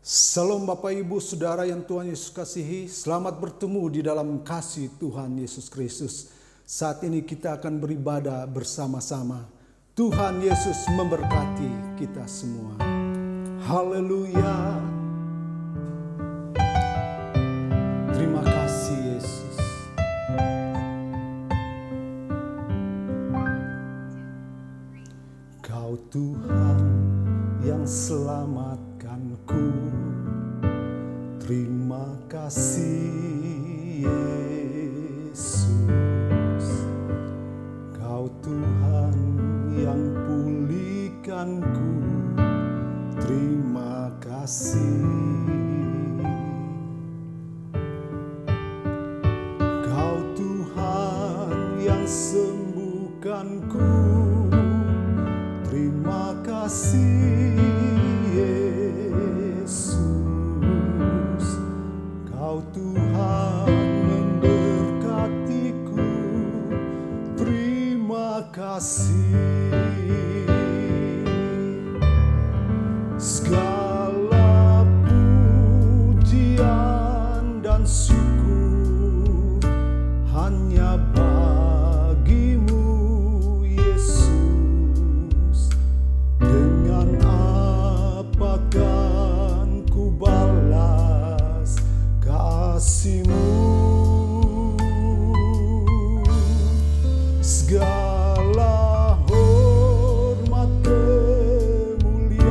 Salam Bapak Ibu Saudara yang Tuhan Yesus kasihi, selamat bertemu di dalam kasih Tuhan Yesus Kristus. Saat ini kita akan beribadah bersama-sama. Tuhan Yesus memberkati kita semua. Haleluya. Terima kasih Yesus. Kau Tuhan yang selamatkanku, terima kasih Yesus. Kau Tuhan yang pulihkanku, terima kasih. Kau Tuhan yang sembuhkanku, terima kasih Yesus. Kau Tuhan memberkatiku, terima kasih. Segala pujian dan syukur hanya bagimu Yesus. Dengan apa kan ku balas kasih-Mu? Segala hormat kemuliaan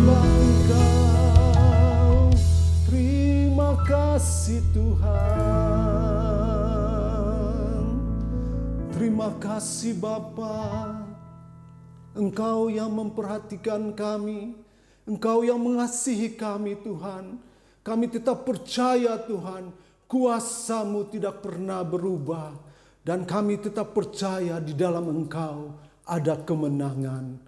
menyembah Engkau. Terima kasih Tuhan. Terima kasih Bapa. Engkau yang memperhatikan kami, Engkau yang mengasihi kami Tuhan. Kami tetap percaya Tuhan, kuasa-Mu tidak pernah berubah. Dan kami tetap percaya di dalam Engkau ada kemenangan.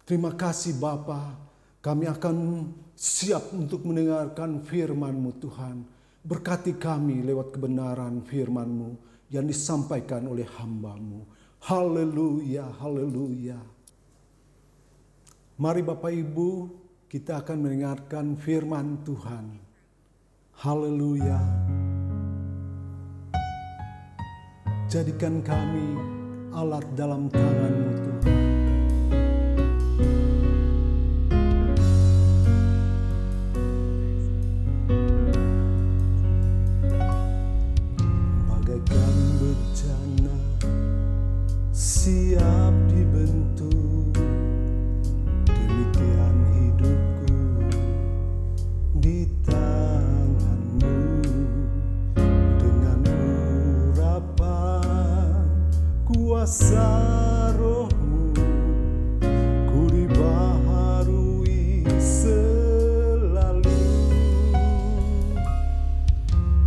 Terima kasih Bapa. Kami akan siap untuk mendengarkan firman-Mu Tuhan. Berkati kami lewat kebenaran firman-Mu yang disampaikan oleh hamba-Mu. Haleluya, haleluya. Mari Bapak Ibu, kita akan mendengarkan firman Tuhan. Haleluya. Jadikan kami alat dalam tangan-Mu Tuhan. Bagaikan bencana siap dibentuk, demikian hidupku di tangan-Mu. Dengan urapan kuasa Roh-Mu, ku dibaharui selalu.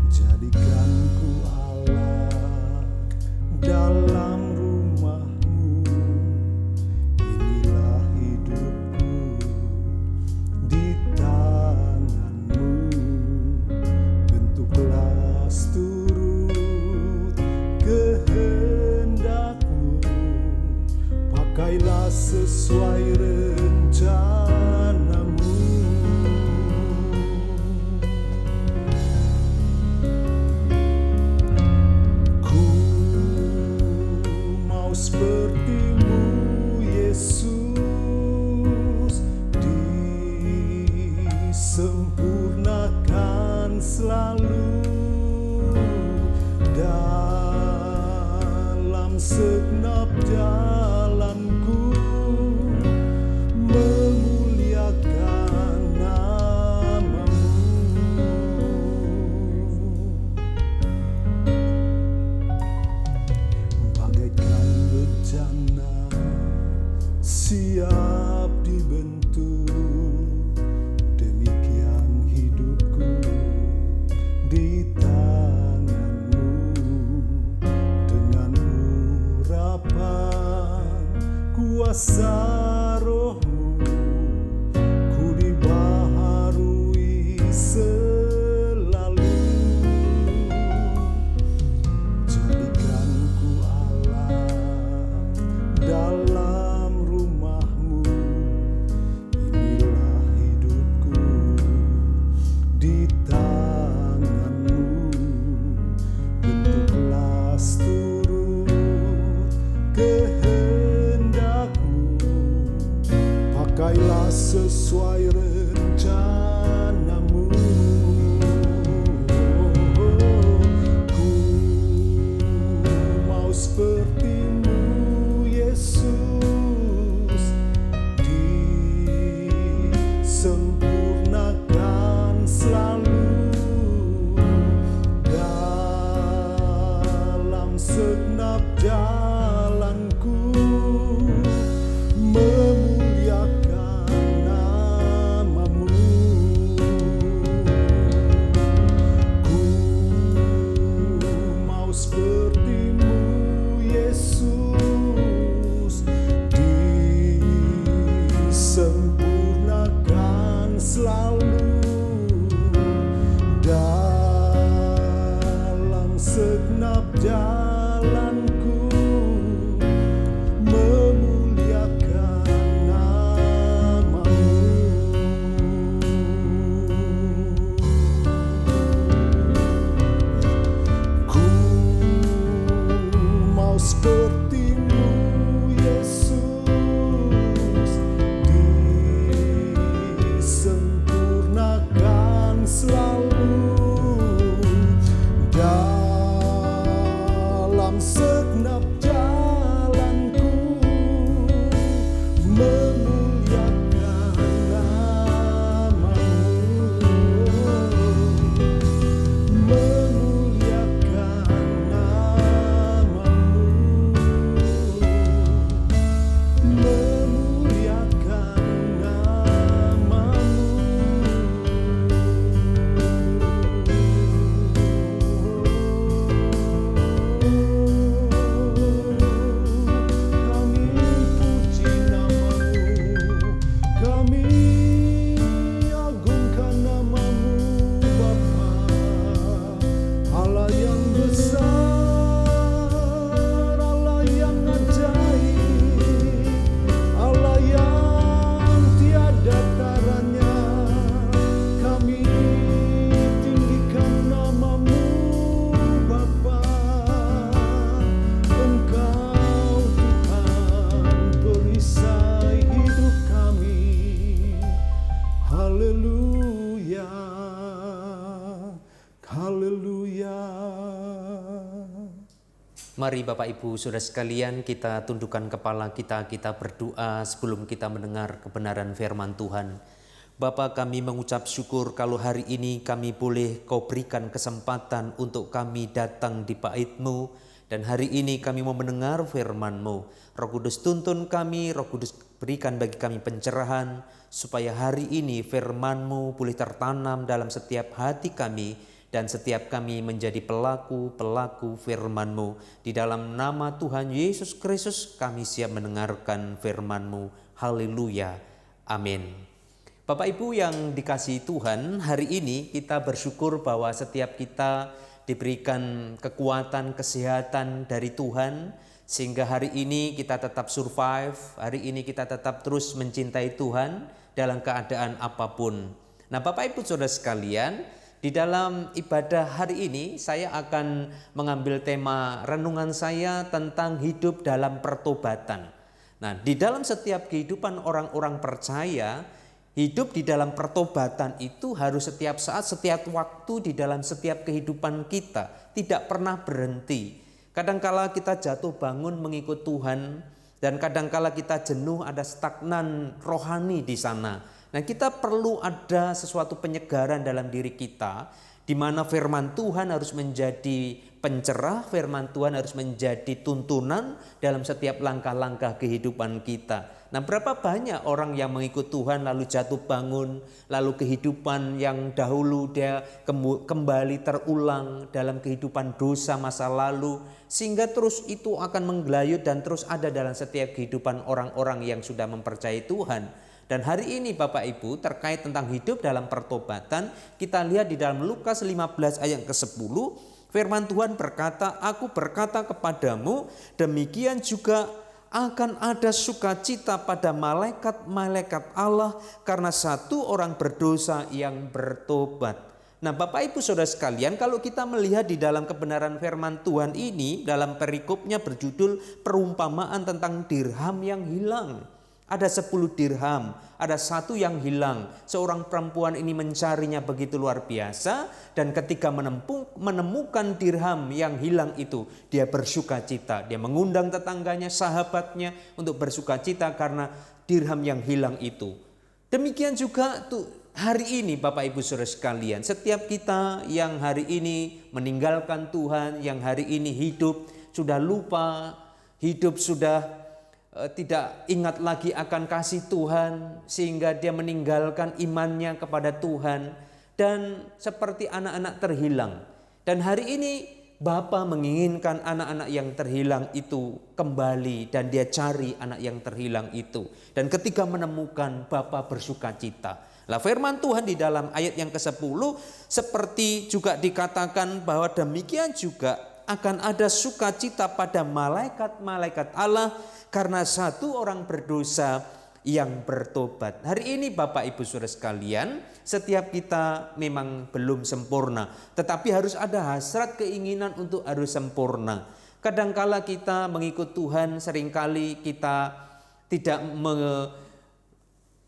Jadikan ku Allah dalam rumah-Mu. Inilah hidupku di tangan-Mu. Bentuklah seturut kehendak-Mu. Pakailah sesuai rencana-Mu. Ku mau seperti-Mu Yesus, disempurnakan selalu dalam segenap jalanku, memuliakan nama-Mu. Bagaikan bencana siap dibentuk, demikian hidupku di tangan-Mu. Dengan urapan kuasa Roh-Mu, ku dibaharui selalu. Jadikan ku Allah dalam rumah-Mu. Inilah hidupku di tangan-Mu. Bentuklah seturut kehendak-Mu. Pakailah sesuai rencana-Mu. Ku mau seperti-Mu Yesus, disempurnakan selalu dalam segenap jalanku, memuliakan nama-Mu. Mari Bapak Ibu Saudara sekalian, kita tundukkan kepala kita berdoa sebelum kita mendengar kebenaran firman Tuhan. Bapa, kami mengucap syukur kalau hari ini kami boleh Kau berikan kesempatan untuk kami datang di bait-Mu, dan hari ini kami mau mendengar firman-Mu. Roh Kudus tuntun kami, Roh Kudus berikan bagi kami pencerahan, supaya hari ini firman-Mu boleh tertanam dalam setiap hati kami, dan setiap kami menjadi pelaku-pelaku firman-Mu. Di dalam nama Tuhan Yesus Kristus kami siap mendengarkan firman-Mu. Haleluya. Amin. Bapak Ibu yang dikasihi Tuhan, hari ini kita bersyukur bahwa setiap kita diberikan kekuatan, kesehatan dari Tuhan, sehingga hari ini kita tetap survive, hari ini kita tetap terus mencintai Tuhan dalam keadaan apapun. Nah Bapak Ibu Saudara sekalian, di dalam ibadah hari ini saya akan mengambil tema renungan saya tentang hidup dalam pertobatan. Nah, di dalam setiap kehidupan orang-orang percaya, hidup di dalam pertobatan itu harus setiap saat, setiap waktu di dalam setiap kehidupan kita, tidak pernah berhenti. Kadangkala kita jatuh bangun mengikut Tuhan, dan kadangkala kita jenuh, ada stagnan rohani di sana. Nah, kita perlu ada sesuatu penyegaran dalam diri kita, di mana firman Tuhan harus menjadi pencerah, firman Tuhan harus menjadi tuntunan dalam setiap langkah-langkah kehidupan kita. Nah, berapa banyak orang yang mengikut Tuhan lalu jatuh bangun, lalu kehidupan yang dahulu dia kembali terulang dalam kehidupan dosa masa lalu, sehingga terus itu akan menggelayut dan terus ada dalam setiap kehidupan orang-orang yang sudah mempercayai Tuhan. Dan hari ini Bapak Ibu terkait tentang hidup dalam pertobatan, kita lihat di dalam Lukas 15 ayat ke-10, firman Tuhan berkata, "Aku berkata kepadamu, demikian juga akan ada sukacita pada malaikat-malaikat Allah karena satu orang berdosa yang bertobat." Nah Bapak Ibu Saudara sekalian, kalau kita melihat di dalam kebenaran firman Tuhan ini, dalam perikopnya berjudul perumpamaan tentang dirham yang hilang. Ada 10 dirham, ada satu yang hilang. Seorang perempuan ini mencarinya begitu luar biasa, dan ketika menemukan dirham yang hilang itu, dia bersuka cita. Dia mengundang tetangganya, sahabatnya untuk bersuka cita karena dirham yang hilang itu. Demikian juga hari ini Bapak Ibu Saudara sekalian, setiap kita yang hari ini meninggalkan Tuhan, yang hari ini hidup sudah lupa, hidup sudah tidak ingat lagi akan kasih Tuhan, sehingga dia meninggalkan imannya kepada Tuhan, dan seperti anak-anak terhilang. Dan hari ini Bapa menginginkan anak-anak yang terhilang itu kembali, dan dia cari anak yang terhilang itu. Dan ketika menemukan, Bapa bersuka cita. Lah firman Tuhan di dalam ayat yang ke-10 seperti juga dikatakan bahwa demikian juga akan ada sukacita pada malaikat-malaikat Allah karena satu orang berdosa yang bertobat. Hari ini Bapak Ibu Saudara sekalian, setiap kita memang belum sempurna, tetapi harus ada hasrat keinginan untuk harus sempurna. Kadangkala kita mengikut Tuhan, seringkali kita tidak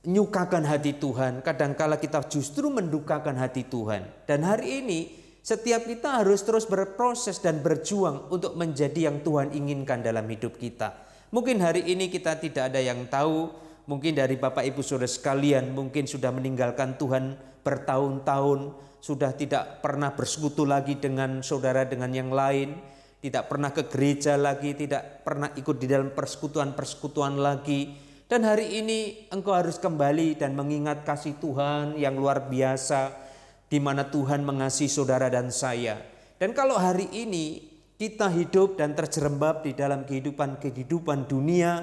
menyukakan hati Tuhan, kadangkala kita justru mendukakan hati Tuhan. Dan hari ini setiap kita harus terus berproses dan berjuang untuk menjadi yang Tuhan inginkan dalam hidup kita. Mungkin hari ini kita tidak ada yang tahu, mungkin dari Bapak Ibu Saudara sekalian mungkin sudah meninggalkan Tuhan bertahun-tahun, sudah tidak pernah bersekutu lagi dengan saudara dengan yang lain, tidak pernah ke gereja lagi, tidak pernah ikut di dalam persekutuan-persekutuan lagi. Dan hari ini engkau harus kembali dan mengingat kasih Tuhan yang luar biasa, di mana Tuhan mengasihi saudara dan saya. Dan kalau hari ini kita hidup dan terjerembab di dalam kehidupan dunia,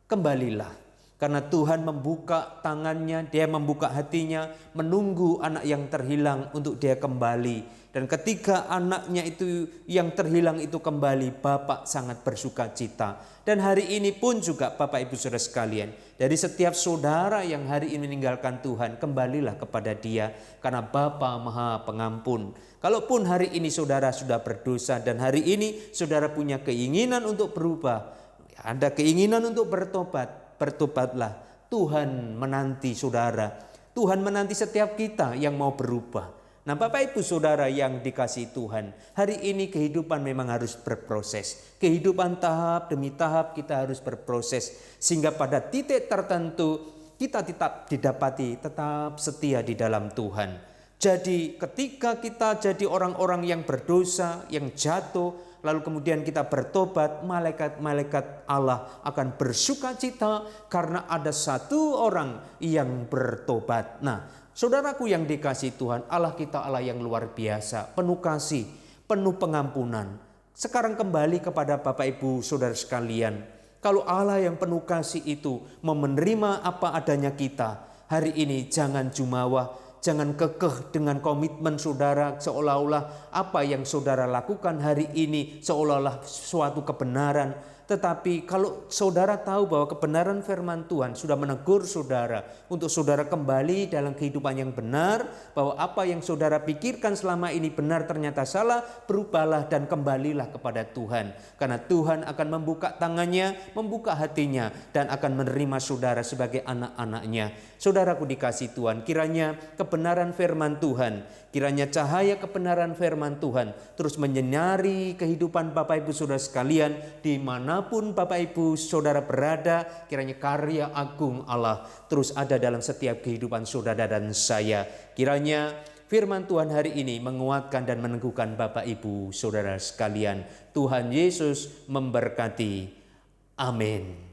kembalilah. Karena Tuhan membuka tangannya, dia membuka hatinya, menunggu anak yang terhilang untuk dia kembali. Dan ketika anaknya itu yang terhilang itu kembali, Bapak sangat bersuka cita. Dan hari ini pun juga Bapak Ibu Saudara sekalian, dari setiap saudara yang hari ini meninggalkan Tuhan, kembalilah kepada Dia, karena Bapa Maha Pengampun. Kalaupun hari ini saudara sudah berdosa dan hari ini saudara punya keinginan untuk berubah, ada keinginan untuk bertobat, bertobatlah. Tuhan menanti saudara, Tuhan menanti setiap kita yang mau berubah. Nah, Bapak Ibu Saudara yang dikasihi Tuhan, hari ini kehidupan memang harus berproses. Kehidupan tahap demi tahap kita harus berproses, sehingga pada titik tertentu kita tetap didapati tetap setia di dalam Tuhan. Jadi ketika kita jadi orang-orang yang berdosa, yang jatuh, lalu kemudian kita bertobat, malaikat-malaikat Allah akan bersuka cita karena ada satu orang yang bertobat. Nah, saudaraku yang dikasihi Tuhan, Allah kita Allah yang luar biasa, penuh kasih, penuh pengampunan. Sekarang kembali kepada Bapak Ibu Saudara sekalian, kalau Allah yang penuh kasih itu menerima apa adanya kita, hari ini jangan jumawa, jangan kekeh dengan komitmen saudara seolah-olah apa yang saudara lakukan hari ini seolah-olah suatu kebenaran. Tetapi kalau saudara tahu bahwa kebenaran firman Tuhan sudah menegur saudara untuk saudara kembali dalam kehidupan yang benar, bahwa apa yang saudara pikirkan selama ini benar ternyata salah, berubahlah dan kembalilah kepada Tuhan. Karena Tuhan akan membuka tangannya, membuka hatinya, dan akan menerima saudara sebagai anak-anaknya. Saudaraku dikasihi Tuhan, kiranya kebenaran firman Tuhan, kiranya cahaya kebenaran firman Tuhan terus menyinari kehidupan Bapak Ibu Saudara sekalian dimanapun Bapak Ibu Saudara berada. Kiranya karya agung Allah terus ada dalam setiap kehidupan saudara dan saya. Kiranya firman Tuhan hari ini menguatkan dan meneguhkan Bapak Ibu Saudara sekalian. Tuhan Yesus memberkati. Amin.